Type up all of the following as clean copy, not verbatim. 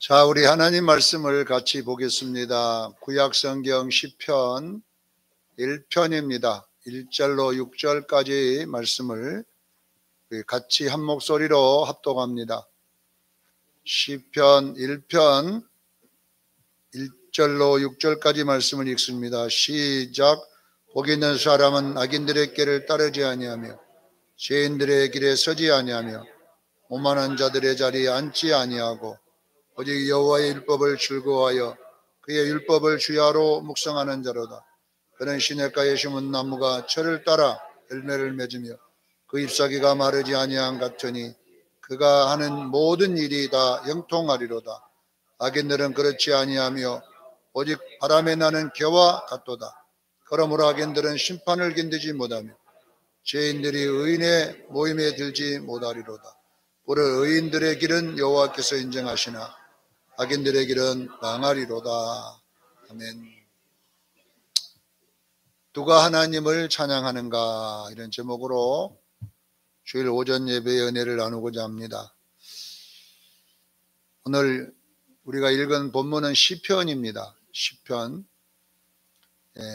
자, 우리 하나님 말씀을 같이 보겠습니다. 구약성경 시편 1편입니다. 1절로 6절까지 말씀을 같이 한 목소리로 합독합니다. 시편 1편 1절로 6절까지 말씀을 읽습니다. 시작. 복 있는 사람은 악인들의 길을 따르지 아니하며 죄인들의 길에 서지 아니하며 오만한 자들의 자리에 앉지 아니하고 오직 여호와의 율법을 즐거워하여 그의 율법을 주야로 묵상하는 자로다. 그는 시냇가에 심은 나무가 철을 따라 열매를 맺으며 그 잎사귀가 마르지 아니한 같으니 그가 하는 모든 일이 다 형통하리로다. 악인들은 그렇지 아니하며 오직 바람에 나는 겨와 같도다. 그러므로 악인들은 심판을 견디지 못하며 죄인들이 의인의 모임에 들지 못하리로다. 오늘 의인들의 길은 여호와께서 인정하시나 악인들의 길은 망하리로다. 아멘. 누가 하나님을 찬양하는가, 이런 제목으로 주일 오전 예배의 은혜를 나누고자 합니다. 오늘 우리가 읽은 본문은 시편입니다. 시편.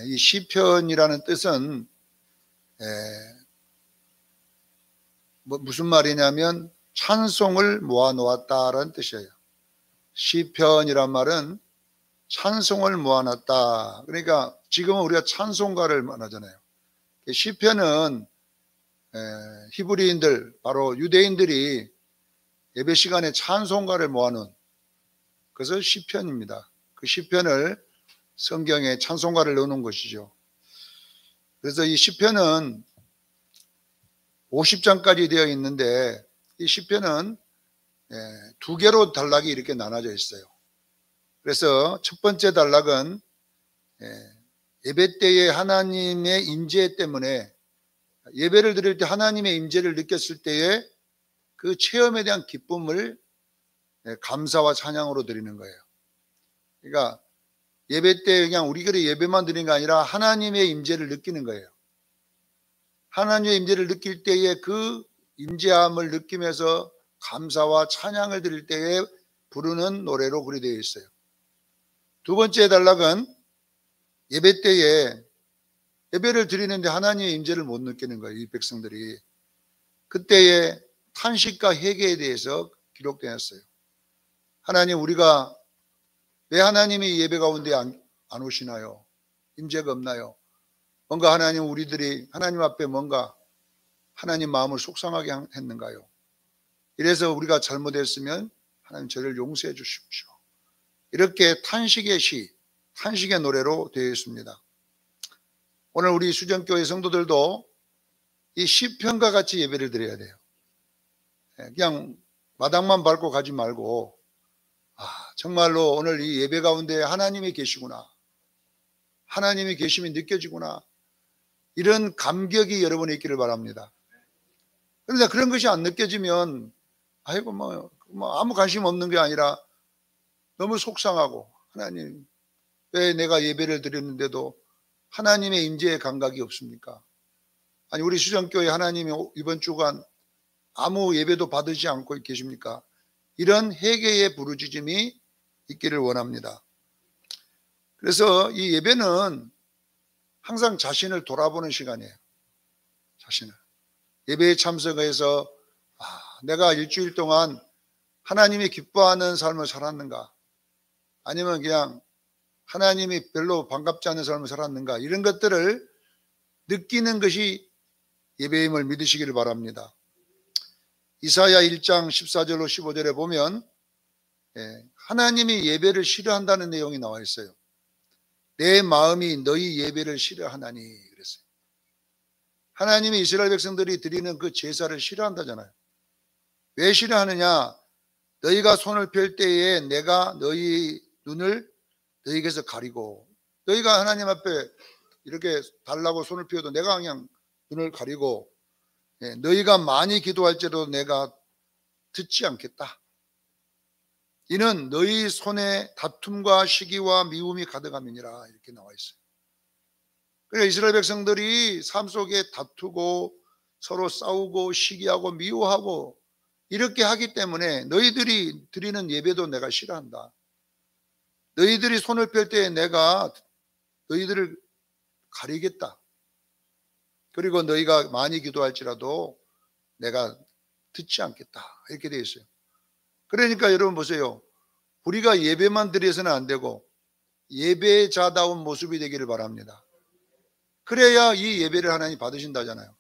이 시편이라는 뜻은 무슨 말이냐면 찬송을 모아놓았다라는 뜻이에요. 시편이란 말은 찬송을 모아놨다. 그러니까 지금은 우리가 찬송가를 말하잖아요. 시편은 히브리인들, 바로 유대인들이 예배 시간에 찬송가를 모아놓은, 그래서 시편입니다. 그 시편을 성경에 찬송가를 넣어놓은 것이죠. 그래서 이 시편은 50장까지 되어 있는데, 이 시편은 두 개로 단락이 이렇게 나눠져 있어요. 그래서 첫 번째 단락은 예배 때에 하나님의 임재 때문에, 예배를 드릴 때 하나님의 임재를 느꼈을 때에 그 체험에 대한 기쁨을 감사와 찬양으로 드리는 거예요. 그러니까 예배 때 그냥 우리끼리 예배만 드리는 게 아니라 하나님의 임재를 느끼는 거예요. 하나님의 임재를 느낄 때에 그 임재함을 느끼면서 감사와 찬양을 드릴 때에 부르는 노래로 그리 되어 있어요. 두 번째 단락은 예배 때에 예배를 드리는데 하나님의 임재를 못 느끼는 거예요. 이 백성들이. 그때의 탄식과 회개에 대해서 기록되었어요. 하나님, 우리가 왜 하나님이 예배 가운데 안 오시나요? 임재가 없나요? 뭔가 하나님, 우리들이 하나님 앞에 뭔가 하나님 마음을 속상하게 했는가요? 이래서 우리가 잘못했으면 하나님 저를 용서해 주십시오. 이렇게 탄식의 시, 탄식의 노래로 되어 있습니다. 오늘 우리 수정교회 성도들도 이 시편과 같이 예배를 드려야 돼요. 그냥 마당만 밟고 가지 말고, 정말로 오늘 이 예배 가운데 하나님이 계시구나, 하나님이 계심이 느껴지구나, 이런 감격이 여러분에 있기를 바랍니다. 그런데 그런 것이 안 느껴지면 아이고 뭐 아무 관심 없는 게 아니라 너무 속상하고, 하나님 왜 내가 예배를 드렸는데도 하나님의 임재의 감각이 없습니까? 아니, 우리 수정교회 하나님이 이번 주간 아무 예배도 받으지 않고 계십니까? 이런 회개의 부르짖음이 있기를 원합니다. 그래서 이 예배는 항상 자신을 돌아보는 시간이에요. 자신을. 예배에 참석해서 내가 일주일 동안 하나님이 기뻐하는 삶을 살았는가, 아니면 그냥 하나님이 별로 반갑지 않은 삶을 살았는가, 이런 것들을 느끼는 것이 예배임을 믿으시기를 바랍니다. 이사야 1장 14절로 15절에 보면 하나님이 예배를 싫어한다는 내용이 나와 있어요. 내 마음이 너희 예배를 싫어하나니 그랬어요. 하나님이 이스라엘 백성들이 드리는 그 제사를 싫어한다잖아요. 왜 싫어하느냐? 너희가 손을 펼 때에 내가 너희 눈을 너희에게서 가리고, 너희가 하나님 앞에 이렇게 달라고 손을 펴도 내가 그냥 눈을 가리고, 너희가 많이 기도할지라도 내가 듣지 않겠다. 이는 너희 손에 다툼과 시기와 미움이 가득함이니라, 이렇게 나와 있어요. 그러니까 이스라엘 백성들이 삶 속에 다투고 서로 싸우고 시기하고 미워하고 이렇게 하기 때문에 너희들이 드리는 예배도 내가 싫어한다. 너희들이 손을 펼 때 내가 너희들을 가리겠다. 그리고 너희가 많이 기도할지라도 내가 듣지 않겠다. 이렇게 되어 있어요. 그러니까 여러분 보세요. 우리가 예배만 드려서는 안 되고 예배자다운 모습이 되기를 바랍니다. 그래야 이 예배를 하나님 받으신다잖아요.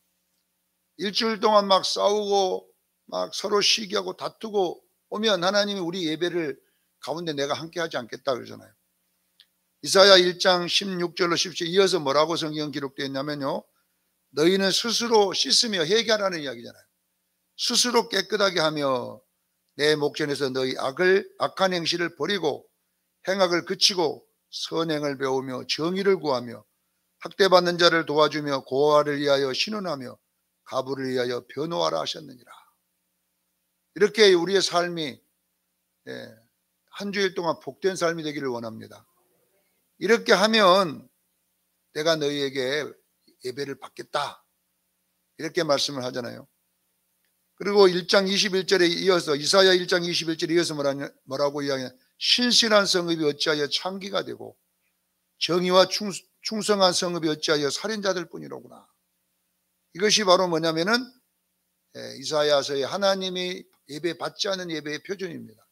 일주일 동안 막 싸우고 막 서로 시기하고 다투고 오면 하나님이 우리 예배를 가운데 내가 함께 하지 않겠다 그러잖아요. 이사야 1장 16절로 17절 이어서 뭐라고 성경 기록되어 있냐면요. 너희는 스스로 씻으며 회개하라는 이야기잖아요. 스스로 깨끗하게 하며 내 목전에서 너희 악한 행실을 버리고 행악을 그치고 선행을 배우며 정의를 구하며 학대받는 자를 도와주며 고아를 위하여 신원하며 가부를 위하여 변호하라 하셨느니라. 이렇게 우리의 삶이 한 주일 동안 복된 삶이 되기를 원합니다. 이렇게 하면 내가 너희에게 예배를 받겠다. 이렇게 말씀을 하잖아요. 그리고 1장 21절에 이어서 이사야 1장 21절에 이어서 뭐라고 이야기하냐. 신실한 성읍이 어찌하여 창기가 되고 정의와 충성한 성읍이 어찌하여 살인자들 뿐이로구나. 이것이 바로 뭐냐면은 이사야서의 하나님이 예배 받지 않는 예배의 표준입니다.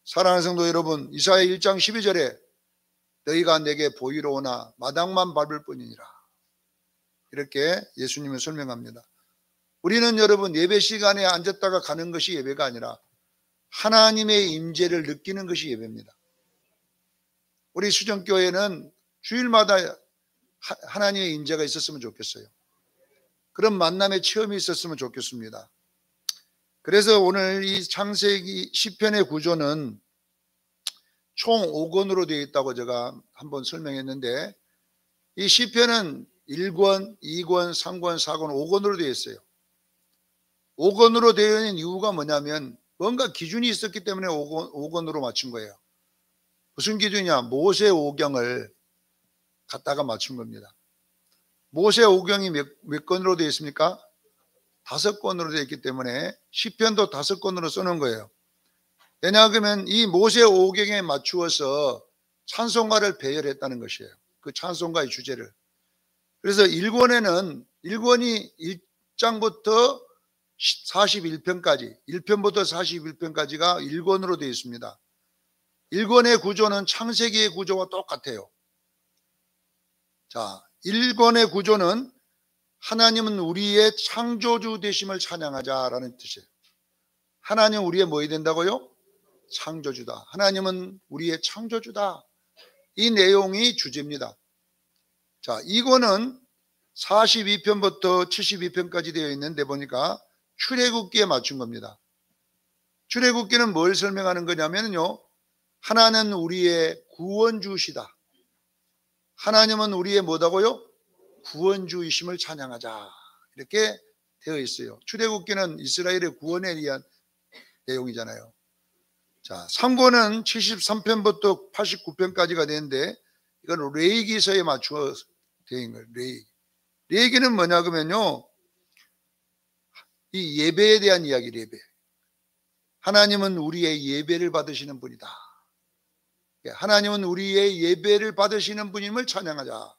사랑하는 성도 여러분, 이사야 1장 12절에 너희가 내게 보이러 오나 마당만 밟을 뿐이니라. 이렇게 예수님은 설명합니다. 우리는 여러분 예배 시간에 앉았다가 가는 것이 예배가 아니라 하나님의 임재를 느끼는 것이 예배입니다. 우리 수정교회는 주일마다 하나님의 임재가 있었으면 좋겠어요. 그런 만남의 체험이 있었으면 좋겠습니다. 그래서 오늘 이 창세기 시편의 구조는 총 5권으로 되어 있다고 제가 한번 설명했는데 이 시편은 1권, 2권, 3권, 4권, 5권으로 되어 있어요. 5권으로 되어 있는 이유가 뭐냐면 뭔가 기준이 있었기 때문에 5권으로 맞춘 거예요. 무슨 기준이냐? 모세 오경을 갖다가 맞춘 겁니다. 모세 오경이 몇 권으로 되어 있습니까? 5권으로 되어 있기 때문에 시편도 5권으로 써놓은 거예요. 왜냐하면 이 모세 오경에 맞추어서 찬송가를 배열했다는 것이에요. 그 찬송가의 주제를. 그래서 1권이 1장부터 41편까지 1편부터 41편까지가 1권으로 되어 있습니다. 1권의 구조는 창세기의 구조와 똑같아요. 자, 1권의 구조는 하나님은 우리의 창조주 되심을 찬양하자라는 뜻이에요. 하나님은 우리의 뭐이 된다고요? 창조주다. 하나님은 우리의 창조주다. 이 내용이 주제입니다. 자, 2권은 42편부터 72편까지 되어 있는데 보니까 출애굽기에 맞춘 겁니다. 출애굽기는 뭘 설명하는 거냐면요. 하나는 우리의 구원주시다. 하나님은 우리의 뭐다고요? 구원주이심을 찬양하자. 이렇게 되어 있어요. 출애굽기는 이스라엘의 구원에 대한 내용이잖아요. 자, 3권은 73편부터 89편까지가 되는데 이건 레위기서에 맞추어 되어 있는 거예요. 레위기는 뭐냐 그러면요. 이 예배에 대한 이야기, 예배. 하나님은 우리의 예배를 받으시는 분이다. 하나님은 우리의 예배를 받으시는 분임을 찬양하자.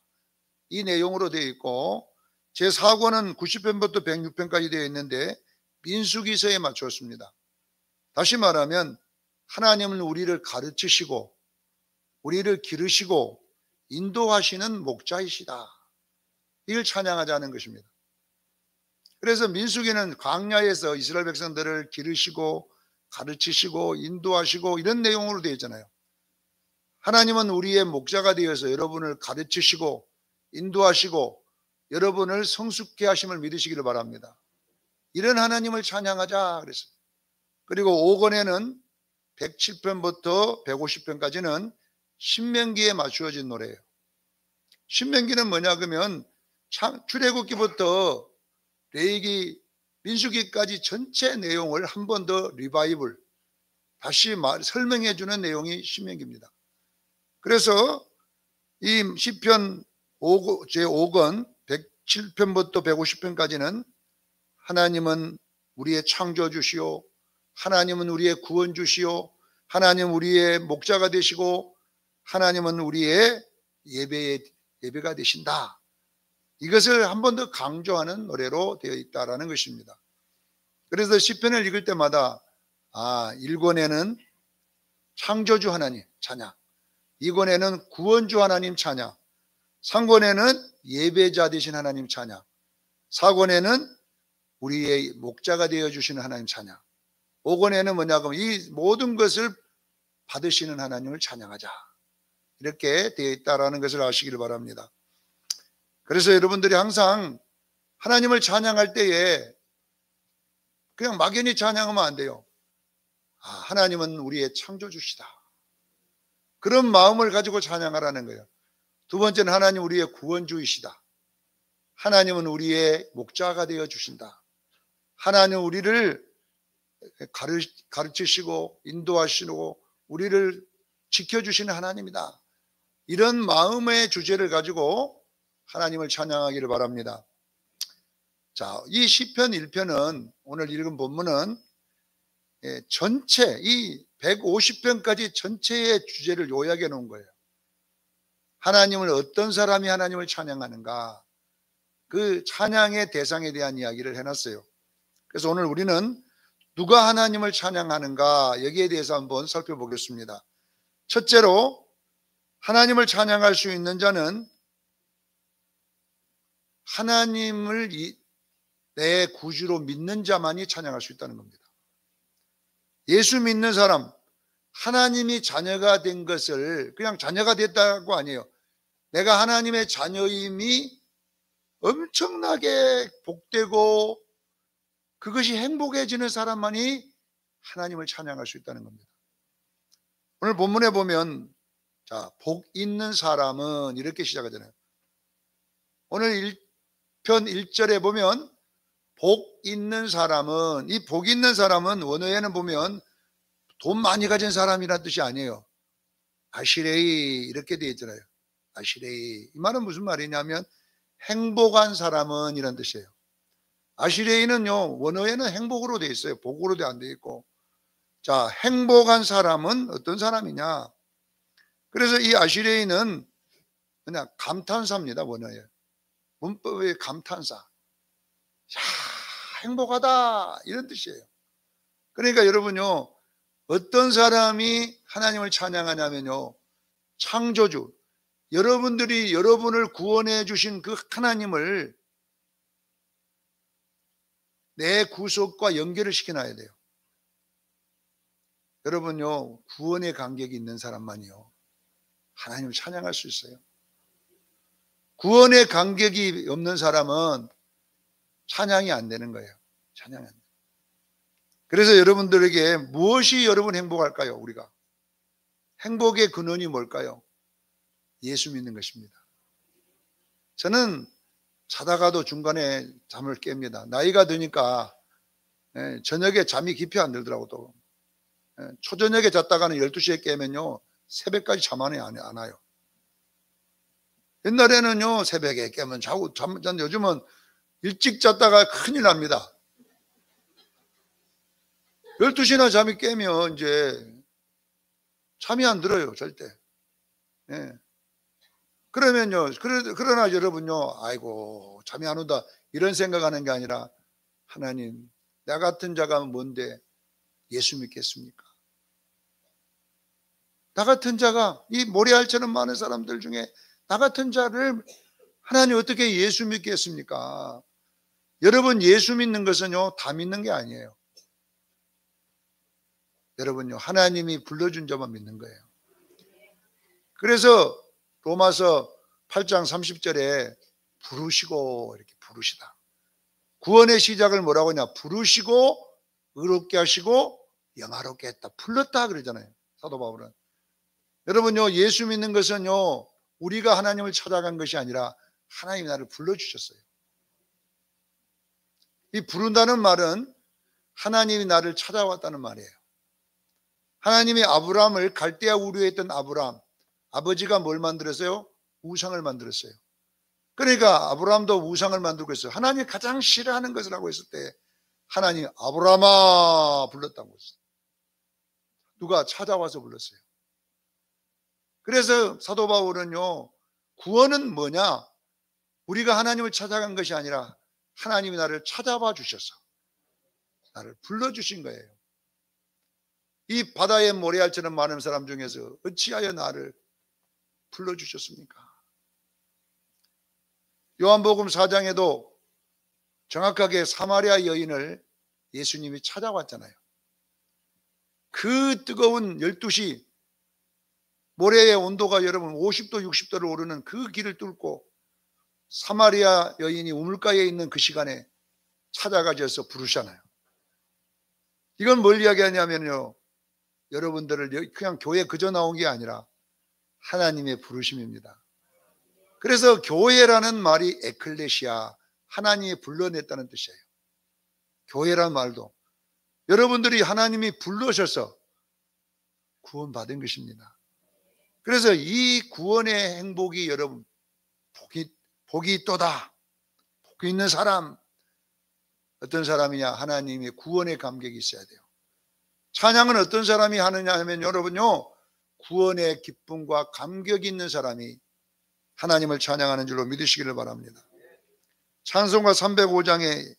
이 내용으로 되어 있고 제4권은 90편부터 106편까지 되어 있는데 민수기서에 맞추었습니다. 다시 말하면 하나님은 우리를 가르치시고 우리를 기르시고 인도하시는 목자이시다. 이걸 찬양하자는 것입니다. 그래서 민수기는 광야에서 이스라엘 백성들을 기르시고 가르치시고 인도하시고 이런 내용으로 되어 있잖아요. 하나님은 우리의 목자가 되어서 여러분을 가르치시고 인도하시고 여러분을 성숙케 하심을 믿으시기를 바랍니다. 이런 하나님을 찬양하자 그랬어요. 그리고 5권에는 107편부터 150편까지는 신명기에 맞추어진 노래예요. 신명기는 뭐냐 그러면 출애굽기부터 레위기, 민수기까지 전체 내용을 한 번 더 리바이벌 다시 설명해 주는 내용이 신명기입니다. 그래서 이 시편 제5권 107편부터 150편까지는 하나님은 우리의 창조주시오, 하나님은 우리의 구원주시오, 하나님 우리의 목자가 되시고 하나님은 우리의 예배가 되신다. 이것을 한 번 더 강조하는 노래로 되어 있다라는 것입니다. 그래서 시편을 읽을 때마다 1권에는 창조주 하나님 찬양, 2권에는 구원주 하나님 찬양, 3권에는 예배자 되신 하나님 찬양, 4권에는 우리의 목자가 되어주시는 하나님 찬양, 5권에는 뭐냐고 이 모든 것을 받으시는 하나님을 찬양하자. 이렇게 되어 있다라는 것을 아시기를 바랍니다. 그래서 여러분들이 항상 하나님을 찬양할 때에 그냥 막연히 찬양하면 안 돼요. 하나님은 우리의 창조주시다. 그런 마음을 가지고 찬양하라는 거예요. 두 번째는 하나님 우리의 구원주이시다. 하나님은 우리의 목자가 되어 주신다. 하나님 우리를 가르치시고 인도하시고 우리를 지켜주시는 하나님이다. 이런 마음의 주제를 가지고 하나님을 찬양하기를 바랍니다. 자, 이 시편 1편은 오늘 읽은 본문은 전체 이 150편까지 전체의 주제를 요약해 놓은 거예요. 하나님을 어떤 사람이 하나님을 찬양하는가, 그 찬양의 대상에 대한 이야기를 해놨어요. 그래서 오늘 우리는 누가 하나님을 찬양하는가 여기에 대해서 한번 살펴보겠습니다. 첫째로 하나님을 찬양할 수 있는 자는 하나님을 내 구주로 믿는 자만이 찬양할 수 있다는 겁니다. 예수 믿는 사람, 하나님이 자녀가 된 것을 그냥 자녀가 됐다고 아니에요. 내가 하나님의 자녀임이 엄청나게 복되고 그것이 행복해지는 사람만이 하나님을 찬양할 수 있다는 겁니다. 오늘 본문에 보면 복 있는 사람은 이렇게 시작하잖아요. 오늘 1편 1절에 보면 복 있는 사람은, 이 복 있는 사람은 원어에는 보면 돈 많이 가진 사람이라는 뜻이 아니에요. 아시레이 이렇게 되어 있잖아요. 아시레이. 이 말은 무슨 말이냐면 행복한 사람은 이런 뜻이에요. 아시레이는요 원어에는 행복으로 되어 있어요. 복으로 안 되어 있고. 자, 행복한 사람은 어떤 사람이냐. 그래서 이 아시레이는 그냥 감탄사입니다. 원어에. 문법의 감탄사. 야, 행복하다 이런 뜻이에요. 그러니까 여러분요 어떤 사람이 하나님을 찬양하냐면요 창조주, 여러분들이 여러분을 구원해 주신 그 하나님을 내 구속과 연결을 시켜놔야 돼요. 여러분요 구원의 간격이 있는 사람만이요 하나님을 찬양할 수 있어요. 구원의 간격이 없는 사람은 찬양이 안 되는 거예요. 찬양이 안 돼요. 그래서 여러분들에게 무엇이 여러분 행복할까요? 우리가 행복의 근원이 뭘까요? 예수 믿는 것입니다. 저는 자다가도 중간에 잠을 깹니다. 나이가 드니까 저녁에 잠이 깊이 안 들더라고. 또 초저녁에 잤다가는 12시에 깨면요 새벽까지 잠 안 와요. 옛날에는요 새벽에 깨면 자고 요즘은 일찍 잤다가 큰일 납니다. 12시나 잠이 깨면 이제 잠이 안 들어요 절대. 그러면요 그러나 여러분요 아이고 잠이 안 온다 이런 생각하는 게 아니라 하나님 나 같은 자가 뭔데 예수 믿겠습니까? 나 같은 자가 이 모래알처럼 많은 사람들 중에 나 같은 자를 하나님 어떻게 예수 믿겠습니까? 여러분 예수 믿는 것은요 다 믿는 게 아니에요. 여러분요 하나님이 불러준 자만 믿는 거예요. 그래서 로마서 8장 30절에 부르시고 이렇게 부르시다. 구원의 시작을 뭐라고 하냐? 부르시고 의롭게 하시고 영화롭게 했다. 불렀다 그러잖아요. 사도 바울은. 여러분요 예수 믿는 것은요 우리가 하나님을 찾아간 것이 아니라 하나님이 나를 불러주셨어요. 이 부른다는 말은 하나님이 나를 찾아왔다는 말이에요. 하나님이 아브라함을 갈대아 우르에 있던 아브라함, 아버지가 뭘 만들었어요? 우상을 만들었어요. 그러니까 아브라함도 우상을 만들고 있어요. 하나님이 가장 싫어하는 것을 하고 있을 때 하나님이 아브라함아 불렀다고 했어요. 누가 찾아와서 불렀어요. 그래서 사도 바울은요, 구원은 뭐냐? 우리가 하나님을 찾아간 것이 아니라 하나님이 나를 찾아봐 주셔서 나를 불러주신 거예요. 이 바다의 모래알처럼 많은 사람 중에서 어찌하여 나를 불러주셨습니까? 요한복음 4장에도 정확하게 사마리아 여인을 예수님이 찾아왔잖아요. 그 뜨거운 12시 모래의 온도가 여러분 50도 60도를 오르는 그 길을 뚫고 사마리아 여인이 우물가에 있는 그 시간에 찾아가셔서 부르잖아요. 이건 뭘 이야기하냐면요, 여러분들을 그냥 교회 그저 나온 게 아니라 하나님의 부르심입니다. 그래서 교회라는 말이 에클레시아, 하나님이 불러냈다는 뜻이에요. 교회란 말도 여러분들이 하나님이 불러셔서 구원받은 것입니다. 그래서 이 구원의 행복이 여러분 복이 있도다. 복이 있는 사람, 어떤 사람이냐? 하나님의 구원의 감격이 있어야 돼요. 찬양은 어떤 사람이 하느냐 하면 여러분요, 구원의 기쁨과 감격이 있는 사람이 하나님을 찬양하는 줄로 믿으시기를 바랍니다. 찬송가 305장의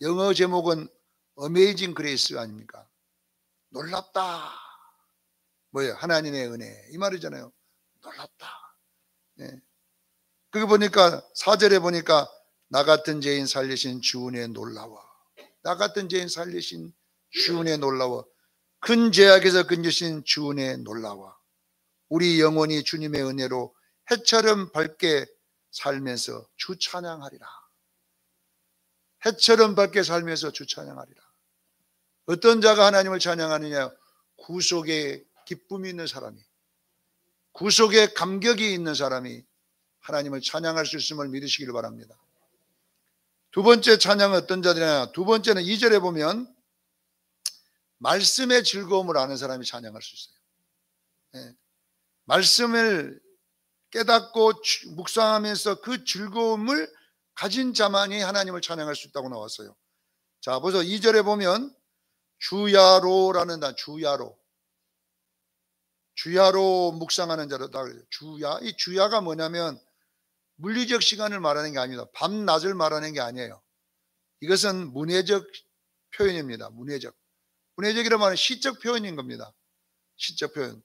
영어 제목은 Amazing Grace 아닙니까? 놀랍다. 뭐예요? 하나님의 은혜. 이 말이잖아요. 놀랍다. 네. 그게 보니까 4절에 보니까 나 같은 죄인 살리신 주 은혜 놀라워. 나 같은 죄인 살리신 주 은혜 놀라워. 큰 죄악에서 건지신 주 은혜 놀라워. 우리 영혼이 주님의 은혜로 해처럼 밝게 살면서 주 찬양하리라. 해처럼 밝게 살면서 주 찬양하리라. 어떤 자가 하나님을 찬양하느냐? 구속의 기쁨이 있는 사람이, 구속의 감격이 있는 사람이 하나님을 찬양할 수 있음을 믿으시기를 바랍니다. 두 번째 찬양은 어떤 자들이냐? 두 번째는 2절에 보면 말씀의 즐거움을 아는 사람이 찬양할 수 있어요. 네. 말씀을 깨닫고 묵상하면서 그 즐거움을 가진 자만이 하나님을 찬양할 수 있다고 나왔어요. 자, 벌써 2절에 보면 주야로라는 단, 주야로 묵상하는 자로다. 주야, 이 주야가 뭐냐면 물리적 시간을 말하는 게 아닙니다. 밤낮을 말하는 게 아니에요. 이것은 문해적 표현입니다. 문해적이라고 하는 시적 표현인 겁니다. 시적 표현.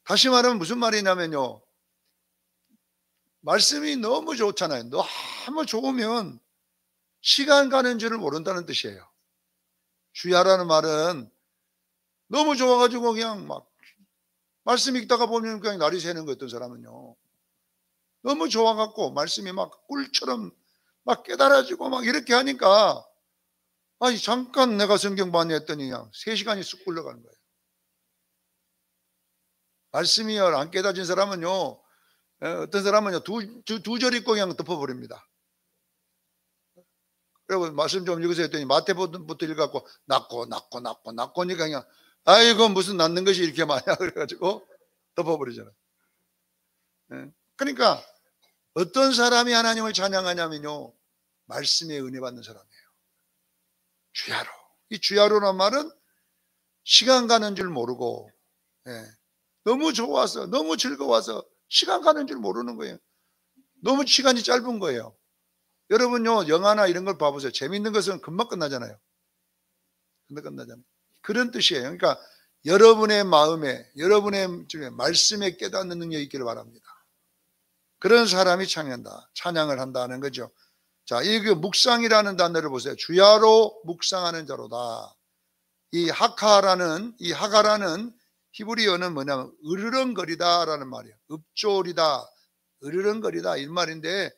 다시 말하면 무슨 말이냐면요, 말씀이 너무 좋잖아요. 너무 좋으면 시간 가는 줄을 모른다는 뜻이에요. 주야라는 말은 너무 좋아가지고 그냥 막 말씀 읽다가 보면 그냥 날이 새는 거. 어떤 사람은요, 너무 좋아갖고 말씀이 막 꿀처럼 막 깨달아지고 막 이렇게 하니까, 아니 잠깐 내가 성경 봤네 했더니 그냥 3시간이 쑥 굴러가는 거예요. 말씀이 안 깨달아진 사람은요, 어떤 사람은요 두 절 읽고 그냥 덮어버립니다. 그리고 말씀 좀 읽으세요 했더니 마태복음부터 읽어갖고 낳고니까 그냥 아이고 무슨 낳는 것이 이렇게 많냐 그래가지고 덮어버리잖아요. 그러니까 어떤 사람이 하나님을 찬양하냐면요, 말씀에 은혜 받는 사람이에요. 주야로. 이 주야로란 말은 시간 가는 줄 모르고, 너무 좋아서 너무 즐거워서 시간 가는 줄 모르는 거예요. 너무 시간이 짧은 거예요. 여러분요, 영화나 이런 걸 봐보세요. 재밌는 것은 금방 끝나잖아요. 그런 뜻이에요. 그러니까 여러분의 마음에, 여러분의 중에 말씀에 깨닫는 능력이 있기를 바랍니다. 그런 사람이 찬양을 한다는 거죠. 자, 이 묵상이라는 단어를 보세요. 주야로 묵상하는 자로다. 이 하가라는 히브리어는 뭐냐면 으르렁거리다라는 말이에요. 읍조리다, 으르렁거리다 이 말인데,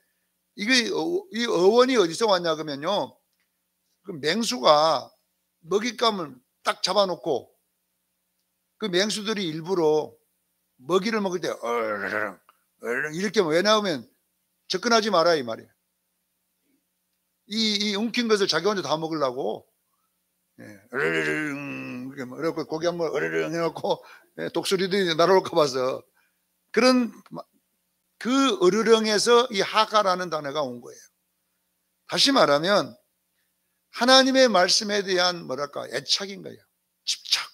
이 어원이 어디서 왔냐 그러면요, 그 맹수가 먹잇감을 딱 잡아놓고 그 맹수들이 일부러 먹이를 먹을 때 으르렁 이렇게, 왜냐하면 접근하지 마라 이 말이에요. 이 움킨 것을 자기 혼자 다 먹으려고 으르렁 이렇게 고기 한번 으르렁 해놓고 독수리들이 날아올까 봐서, 그런 그 으르렁에서 이 하가라는 단어가 온 거예요. 다시 말하면 하나님의 말씀에 대한 뭐랄까 애착인 거예요. 집착.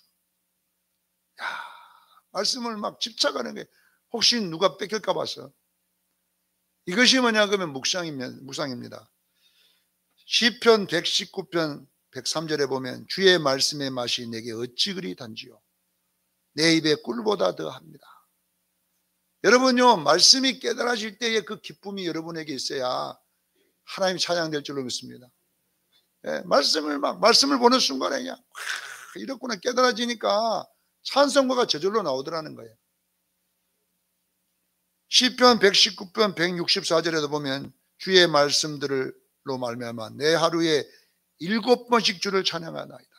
야, 말씀을 막 집착하는 거예요. 혹시 누가 뺏길까 봐서. 이것이 뭐냐 그러면 묵상입니다. 시편 119편 103절에 보면 주의 말씀의 맛이 내게 어찌 그리 단지요 내 입에 꿀보다 더합니다. 여러분요, 말씀이 깨달아질 때의 그 기쁨이 여러분에게 있어야 하나님 찬양될 줄로 믿습니다. 예, 말씀을 보는 순간에 그냥 이렇구나 깨달아지니까 찬송가가 저절로 나오더라는 거예요. 시편 119편 164절에도 보면 주의 말씀들로 말미암아 내 하루에 7번씩 주를 찬양하나이다.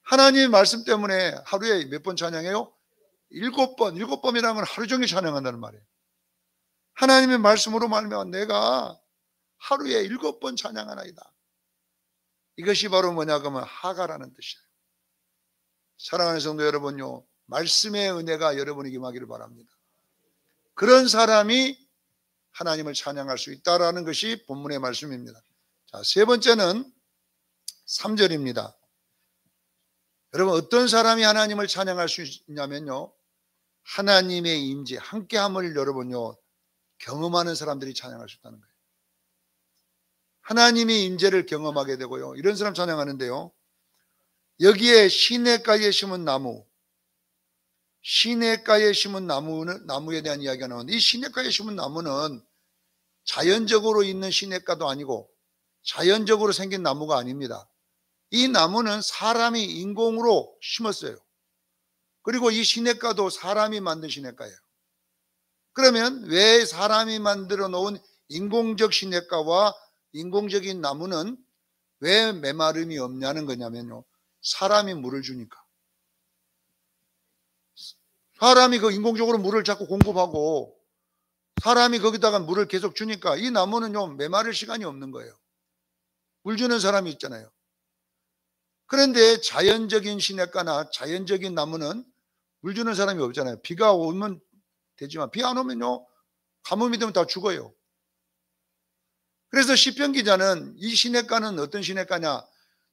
하나님의 말씀 때문에 하루에 몇 번 찬양해요? 7번. 7번이라는 건 하루 종일 찬양한다는 말이에요. 하나님의 말씀으로 말미암아 내가 하루에 7번 찬양하나이다. 이것이 바로 뭐냐 그러면 하가라는 뜻이에요. 사랑하는 성도 여러분요, 말씀의 은혜가 여러분에게 임하기를 바랍니다. 그런 사람이 하나님을 찬양할 수 있다라는 것이 본문의 말씀입니다. 자, 세 번째는 3절입니다. 여러분, 어떤 사람이 하나님을 찬양할 수 있냐면요, 하나님의 임재, 함께함을 여러분요 경험하는 사람들이 찬양할 수 있다는 거예요. 하나님의 임재를 경험하게 되고요, 이런 사람 찬양하는데요, 여기에 시냇가에 심은 나무, 시냇가에 심은 나무에 대한 이야기가 나오는데, 이 시냇가에 심은 나무는 자연적으로 있는 시냇가도 아니고 자연적으로 생긴 나무가 아닙니다. 이 나무는 사람이 인공으로 심었어요. 그리고 이 시냇가도 사람이 만든 시냇가예요. 그러면 왜 사람이 만들어 놓은 인공적 시냇가와 인공적인 나무는 왜 메마름이 없냐는 거냐면요, 사람이 물을 주니까. 사람이 그 인공적으로 물을 자꾸 공급하고 사람이 거기다가 물을 계속 주니까 이 나무는요 메마를 시간이 없는 거예요. 물 주는 사람이 있잖아요. 그런데 자연적인 시냇가나 자연적인 나무는 물 주는 사람이 없잖아요. 비가 오면 되지만 비 안 오면요 가뭄이 되면 다 죽어요. 그래서 시편 기자는 이 시냇가는 어떤 시냇가냐,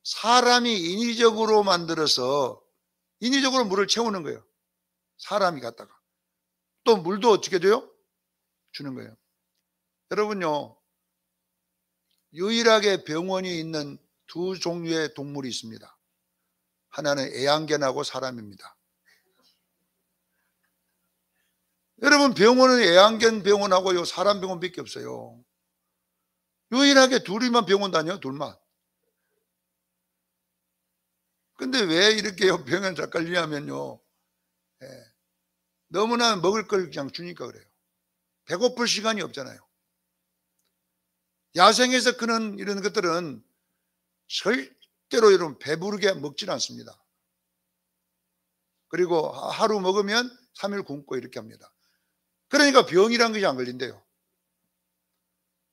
사람이 인위적으로 만들어서 인위적으로 물을 채우는 거예요. 사람이 갔다가 또 물도 어떻게 돼요? 주는 거예요. 여러분요, 유일하게 병원이 있는 두 종류의 동물이 있습니다. 하나는 애완견하고 사람입니다. 여러분, 병원은 애완견 병원하고 사람 병원밖에 없어요. 유일하게 둘이만 병원 다녀요. 둘만. 근데 왜 이렇게 병원 잘 걸리냐면요, 너무나 먹을 걸 그냥 주니까 그래요. 배고플 시간이 없잖아요. 야생에서 크는 이런 것들은 절대로 여러분 배부르게 먹질 않습니다. 그리고 하루 먹으면 3일 굶고 이렇게 합니다. 그러니까 병이란 것이 안 걸린대요.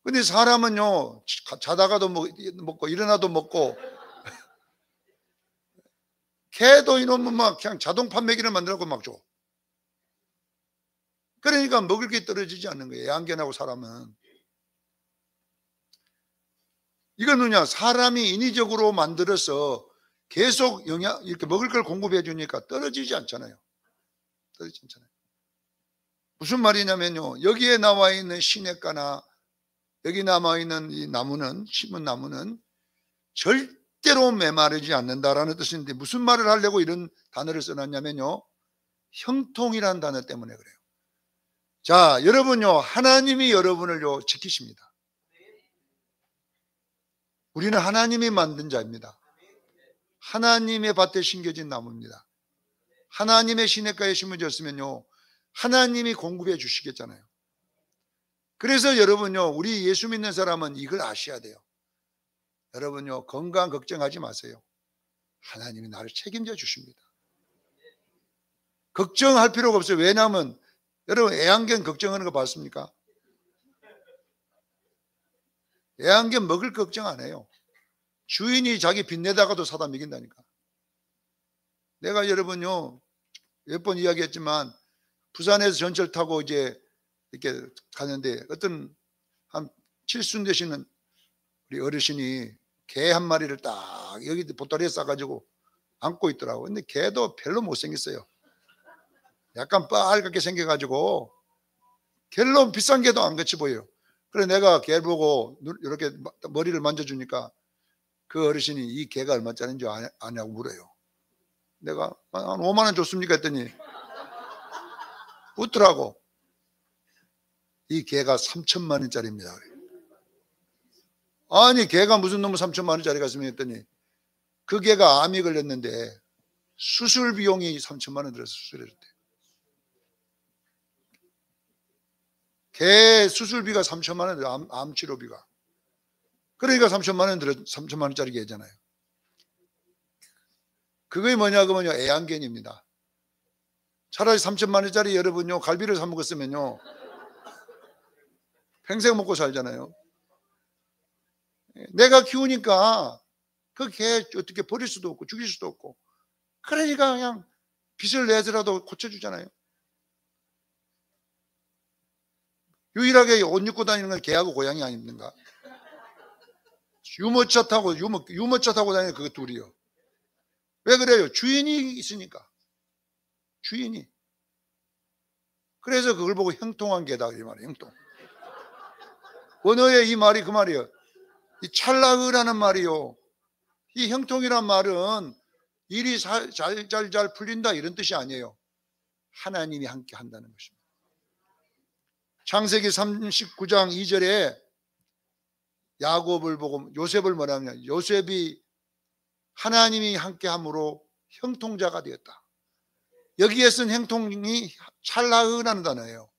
근데 사람은요, 자다가도 먹고 일어나도 먹고 개도 이놈은 막 그냥 자동 판매기를 만들고 막 줘. 그러니까 먹을 게 떨어지지 않는 거예요. 애완견하고 사람은. 이거는요, 사람이 인위적으로 만들어서 계속 이렇게 먹을 걸 공급해 주니까 떨어지지 않잖아요. 떨어지지 않잖아요. 무슨 말이냐면요, 여기에 나와 있는 시냇가나 여기 남아 있는 이 나무는, 심은 나무는 절대로 메마르지 않는다라는 뜻인데, 무슨 말을 하려고 이런 단어를 써놨냐면요, 형통이라는 단어 때문에 그래요. 자, 여러분요, 하나님이 여러분을요 지키십니다. 우리는 하나님이 만든 자입니다. 하나님의 밭에 심겨진 나무입니다. 하나님의 시냇가에 심어졌으면요 하나님이 공급해 주시겠잖아요. 그래서 여러분요, 우리 예수 믿는 사람은 이걸 아셔야 돼요. 여러분요, 건강 걱정하지 마세요. 하나님이 나를 책임져 주십니다. 걱정할 필요가 없어요. 왜냐하면 여러분, 애완견 걱정하는 거 봤습니까? 애완견 먹을 걱정 안 해요. 주인이 자기 빚내다가도 사다 먹인다니까. 내가 여러분요, 몇 번 이야기했지만 부산에서 전철 타고 이제 이렇게 가는데 어떤 한 칠순 되시는 우리 어르신이 개 한 마리를 딱 여기 보따리에 싸가지고 안고 있더라고. 근데 개도 별로 못생겼어요. 약간 빨갛게 생겨가지고 별로 비싼 개도 안 같이 보여요. 그래 내가 개 보고 이렇게 머리를 만져주니까 그 어르신이 이 개가 얼마짜리인지 아냐고 물어요. 내가 한 5만 원 줬습니까 했더니 웃더라고. 이 개가 3천만 원짜리입니다. 아니 개가 무슨 놈의 3천만 원짜리가 있으면 했더니 그 개가 암이 걸렸는데 수술 비용이 3천만 원 들어서 수술해줬대. 개 수술비가 3천만 원 들어, 암 치료비가. 그러니까 3천만 원 들어, 3천만 원짜리 개잖아요. 그게 뭐냐 그러면요, 애완견입니다. 차라리 3천만 원짜리 여러분요, 갈비를 사 먹었으면요, 평생 먹고 살잖아요. 내가 키우니까 그 개 어떻게 버릴 수도 없고 죽일 수도 없고, 그러니까 그냥 빚을 내서라도 고쳐주잖아요. 유일하게 옷 입고 다니는 건 개하고 고양이 아닙니까? 유모차 타고 다니는 그 둘이요. 왜 그래요? 주인이 있으니까. 주인이. 그래서 그걸 보고 형통한 개다 이 말이에요. 형통. 언어의 이 말이 그 말이에요. 이 찰나으라는 말이요. 이 형통이란 말은 일이 잘 풀린다 이런 뜻이 아니에요. 하나님이 함께 한다는 것입니다. 창세기 39장 2절에 야곱을 보고 요셉을 뭐라 하냐, 요셉이 하나님이 함께함으로 형통자가 되었다. 여기에 쓴 형통이 찰나으라는 단어예요.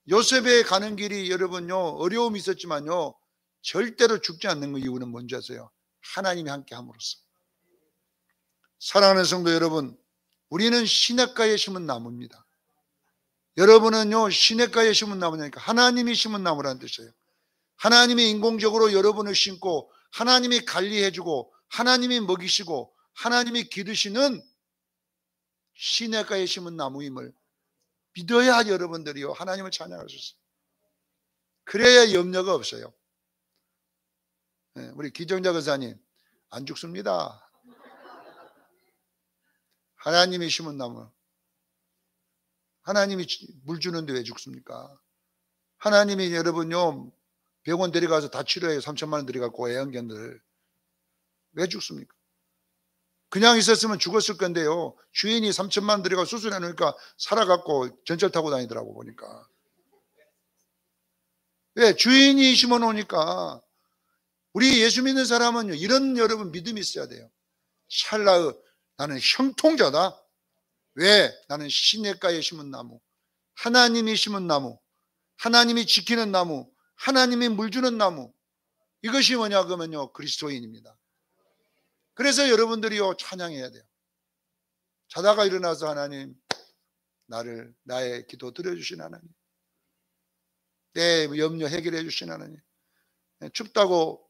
요셉의 가는 길이 여러분요, 어려움이 있었지만요, 절대로 죽지 않는 이유는 뭔지 아세요? 하나님이 함께함으로써. 사랑하는 성도 여러분, 우리는 시냇가에 심은 나무입니다. 여러분은요, 시냇가에 심은 나무니까 하나님이 심은 나무라는 뜻이에요. 하나님이 인공적으로 여러분을 심고 하나님이 관리해주고 하나님이 먹이시고 하나님이 기르시는 시냇가에 심은 나무임을 믿어야 여러분들이요, 하나님을 찬양할 수 있어요. 그래야 염려가 없어요. 우리 기정자 권사님 안 죽습니다. 하나님이 심은 나무. 하나님이 물 주는데 왜 죽습니까? 하나님이 여러분요, 병원 데려가서 다 치료해요. 3천만 원 들여갖고 애완견들. 왜 죽습니까? 그냥 있었으면 죽었을 건데요, 주인이 3천만 원 들여가 수술해 놓으니까 살아갖고 전철 타고 다니더라고 보니까. 왜? 주인이 심어 놓으니까. 우리 예수 믿는 사람은 이런 여러분 믿음이 있어야 돼요. 찰나의 나는 형통자다. 왜? 나는 시냇가에 심은 나무, 하나님이 심은 나무, 하나님이 지키는 나무, 하나님이 물 주는 나무. 이것이 뭐냐 그러면요, 그리스도인입니다. 그래서 여러분들이요, 찬양해야 돼요. 자다가 일어나서 하나님, 나의 기도 들어주신 하나님, 내 염려 해결해 주신 하나님, 춥다고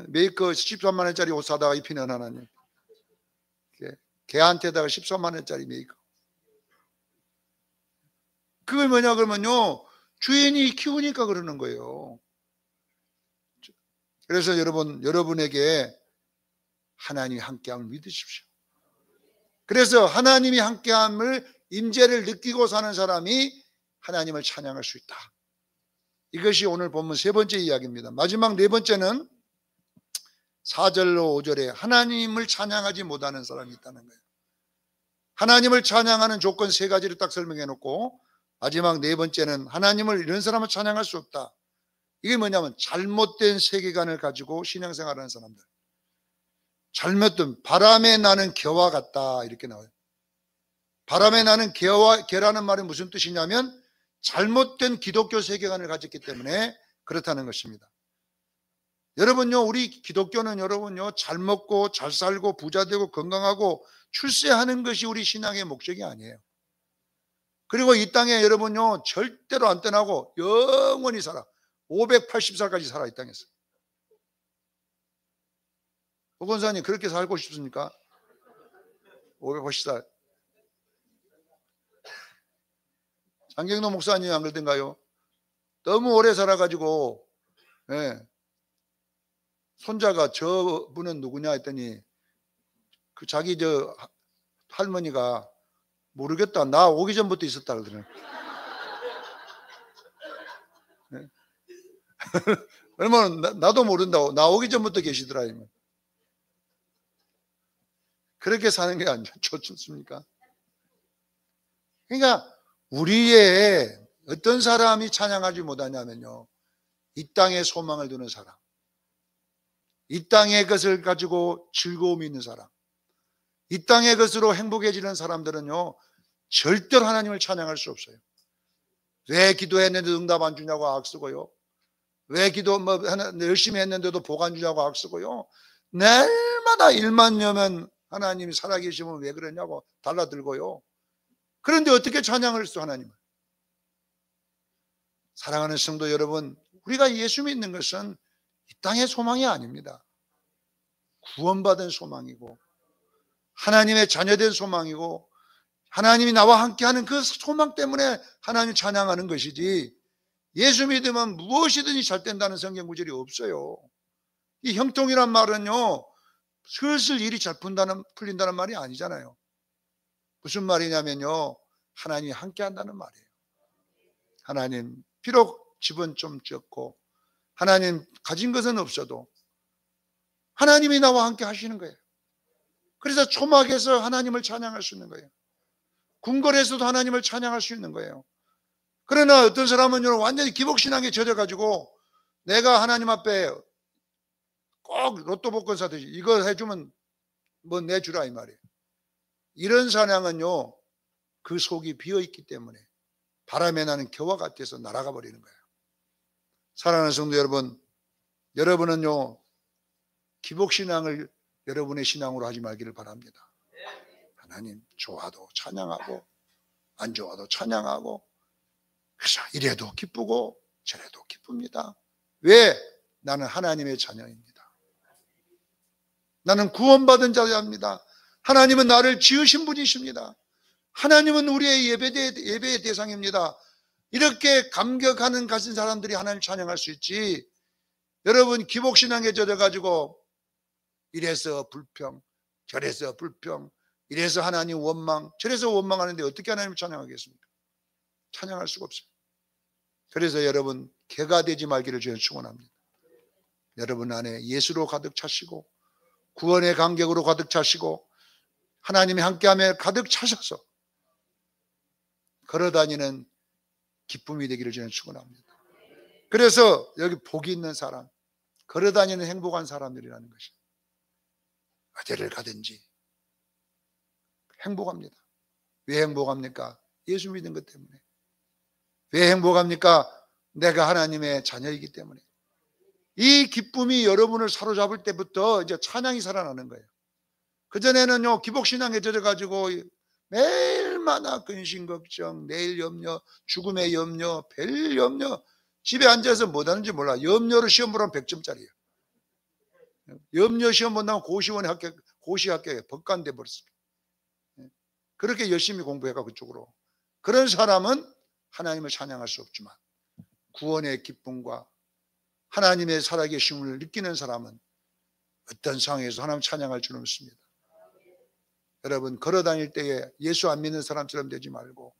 메이커 13만 원짜리 옷 사다가 입히는 하나님, 개한테다가 13만 원짜리 메이커. 그게 뭐냐 그러면요, 주인이 키우니까 그러는 거예요. 그래서 여러분에게 하나님이 함께함을 믿으십시오. 그래서 하나님이 함께함을, 임재를 느끼고 사는 사람이 하나님을 찬양할 수 있다. 이것이 오늘 본문 세 번째 이야기입니다. 마지막 네 번째는 4절로 5절에 하나님을 찬양하지 못하는 사람이 있다는 거예요. 하나님을 찬양하는 조건 세 가지를 딱 설명해 놓고 마지막 네 번째는 하나님을, 이런 사람은 찬양할 수 없다. 이게 뭐냐면 잘못된 세계관을 가지고 신앙생활하는 사람들. 잘못된, 바람에 나는 겨와 같다 이렇게 나와요. 바람에 나는 겨라는 말이 무슨 뜻이냐면 잘못된 기독교 세계관을 가졌기 때문에 그렇다는 것입니다. 여러분요, 우리 기독교는 여러분요, 잘 먹고 잘 살고 부자 되고 건강하고 출세하는 것이 우리 신앙의 목적이 아니에요. 그리고 이 땅에 여러분요, 절대로 안 떠나고 영원히 살아. 580살까지 살아, 이 땅에서. 오 권사님, 그렇게 살고 싶습니까? 580살. 장경노 목사님 안 그러던가요? 너무 오래 살아가지고, 예, 손자가 저분은 누구냐 했더니 그 자기 저 할머니가 모르겠다. 나 오기 전부터 있었다 그러더라고요. 네. 얼마나 나도 모른다고. 나 오기 전부터 계시더라. 그렇게 사는 게 안 좋습니까? 그러니까 우리의 어떤 사람이 찬양하지 못하냐면요, 이 땅에 소망을 두는 사람, 이 땅의 것을 가지고 즐거움이 있는 사람, 이 땅의 것으로 행복해지는 사람들은요 절대로 하나님을 찬양할 수 없어요. 왜 기도했는데 응답 안 주냐고 악쓰고요, 왜 기도 열심히 했는데도 복 안 주냐고 악쓰고요, 날마다 일만 여면 하나님이 살아계시면 왜 그러냐고 달라들고요. 그런데 어떻게 찬양을 했어 하나님을? 사랑하는 성도 여러분, 우리가 예수 믿는 것은 이 땅의 소망이 아닙니다. 구원받은 소망이고 하나님의 자녀된 소망이고 하나님이 나와 함께하는 그 소망 때문에 하나님을 찬양하는 것이지, 예수 믿으면 무엇이든지 잘 된다는 성경 구절이 없어요. 이 형통이란 말은요 슬슬 일이 잘 풀린다는 말이 아니잖아요. 무슨 말이냐면요, 하나님이 함께한다는 말이에요. 하나님, 비록 집은 좀 적고 하나님 가진 것은 없어도 하나님이 나와 함께 하시는 거예요. 그래서 초막에서 하나님을 찬양할 수 있는 거예요. 궁궐에서도 하나님을 찬양할 수 있는 거예요. 그러나 어떤 사람은요 완전히 기복신앙에 젖어가지고 내가 하나님 앞에 꼭 로또 복권 사듯이 이거 해주면 뭐 내주라 이 말이에요. 이런 찬양은요 그 속이 비어있기 때문에 바람에 나는 겨와 같아서 날아가 버리는 거예요. 사랑하는 성도 여러분, 여러분은요 기복신앙을 여러분의 신앙으로 하지 말기를 바랍니다. 하나님 좋아도 찬양하고 안 좋아도 찬양하고, 그래서 이래도 기쁘고 저래도 기쁩니다. 왜? 나는 하나님의 자녀입니다. 나는 구원받은 자입니다. 하나님은 나를 지으신 분이십니다. 하나님은 우리의 예배의 대상입니다. 이렇게 감격하는 가진 사람들이 하나님을 찬양할 수 있지, 여러분 기복신앙에 젖어가지고 이래서 불평 저래서 불평, 이래서 하나님 원망 저래서 원망하는데 어떻게 하나님을 찬양하겠습니까? 찬양할 수가 없어요. 그래서 여러분 개가 되지 말기를 저는 축원합니다. 여러분 안에 예수로 가득 차시고 구원의 감격으로 가득 차시고 하나님이 함께하며 가득 차셔서 걸어다니는 기쁨이 되기를 저는 축원합니다. 그래서 여기 복이 있는 사람, 걸어다니는 행복한 사람들이라는 것이 어디를 가든지 행복합니다. 왜 행복합니까? 예수 믿는 것 때문에. 왜 행복합니까? 내가 하나님의 자녀이기 때문에. 이 기쁨이 여러분을 사로잡을 때부터 이제 찬양이 살아나는 거예요. 그전에는요 기복신앙에 젖어가지고 매일마다 근심 걱정, 내일 염려, 죽음의 염려, 별 염려, 집에 앉아서 뭐 하는지 몰라. 염려로 시험 보라면 100점짜리예요. 염려 시험 본다면 고시 합격에 법관돼 버렸습니다. 그렇게 열심히 공부해가 그쪽으로. 그런 사람은 하나님을 찬양할 수 없지만 구원의 기쁨과 하나님의 살아계심을 느끼는 사람은 어떤 상황에서 하나님 찬양할 줄은 믿습니다. 여러분 걸어다닐 때에 예수 안 믿는 사람처럼 되지 말고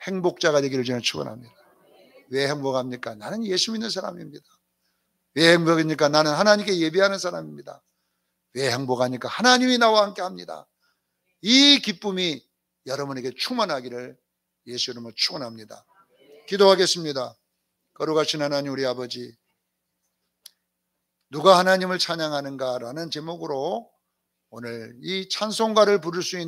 행복자가 되기를 저는 축원합니다. 왜 행복합니까? 나는 예수 믿는 사람입니다. 왜 행복합니까? 나는 하나님께 예배하는 사람입니다. 왜 행복하니까? 하나님이 나와 함께 합니다. 이 기쁨이 여러분에게 충만하기를 예수 이름으로 축원합니다. 기도하겠습니다. 거룩하신 하나님 우리 아버지, 누가 하나님을 찬양하는가라는 제목으로 오늘 이 찬송가를 부를 수 있는